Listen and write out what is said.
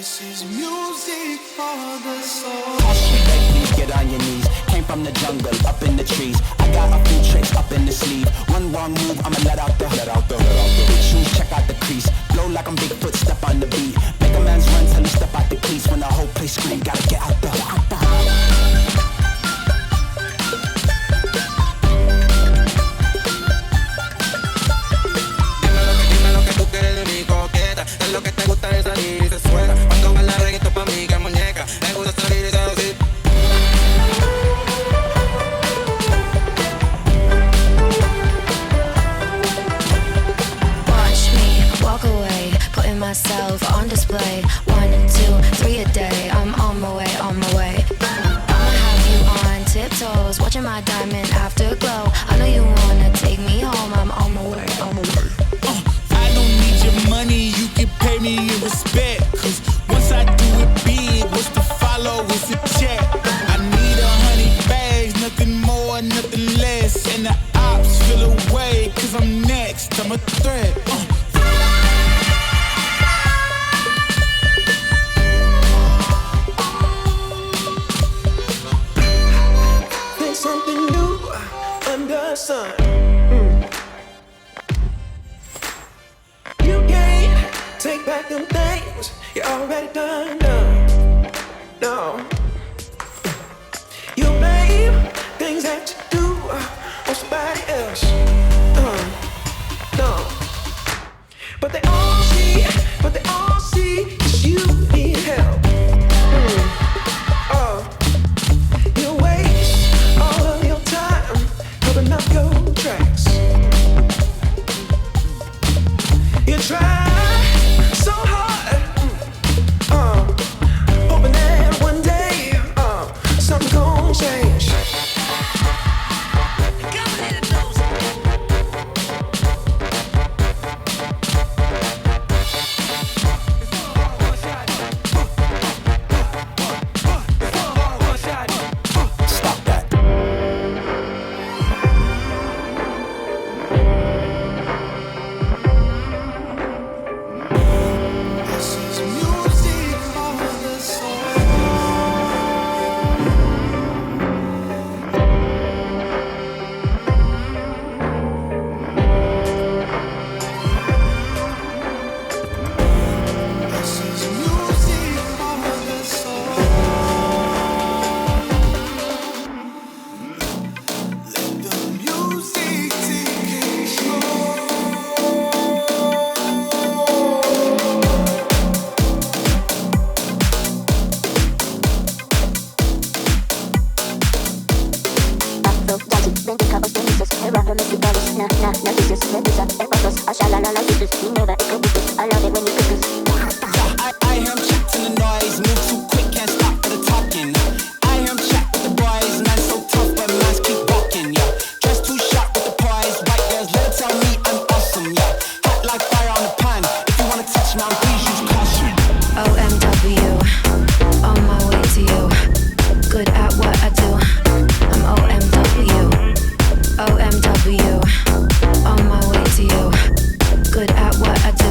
This is music for the soul. Caution, please get on your knees. Came from the jungle, up in the trees. I got a few tricks up in the sleeve. One wrong move, I'ma let out the big shoes, check out the crease. Blow like I'm Bigfoot, step on the beat. Make a man's run till he step out the cleats. When the whole place scream, gotta get out the Es lo que te gusta de salir y se suena. Cuando baila reggaetón pa' mí que muñeca. Le gusta salir y seducir. Watch me walk away, putting myself on display. 1, 2, 3 a day. I'm on my way, on my way. I'ma have you on tiptoes, watching my diamond afterglow. I know you wanna take me home. I'm on my way, on my way. I don't need your money, you can pay me in respect. Cause once I do it big, what's to follow is a check. I need 100 bags, nothing more, nothing less. And the ops feel away, cause I'm next, I'm a threat. There's something new under the sun. You can't take back them things you already done. No. You blame things that you do on somebody else. No. But they all see that you need help. You waste all of your time covering up your tracks. You try so hard, hoping that one day something gon' change. stop that. This is music for the soul. This is music for the soul. Let the music take control. I hear him chat to the noise, move too quick, can't stop for the talking. I hear him chat with the boys, man's so tough, but man's keep walking, yeah. Dress too sharp with the prize, white girls, let her tell me I'm awesome, yeah. Hot like fire on the pan, if you wanna touch me, please use caution. OMW, on my way to you. Good at what I do. I'm OMW. OMW, on my way to you. Good at what I do.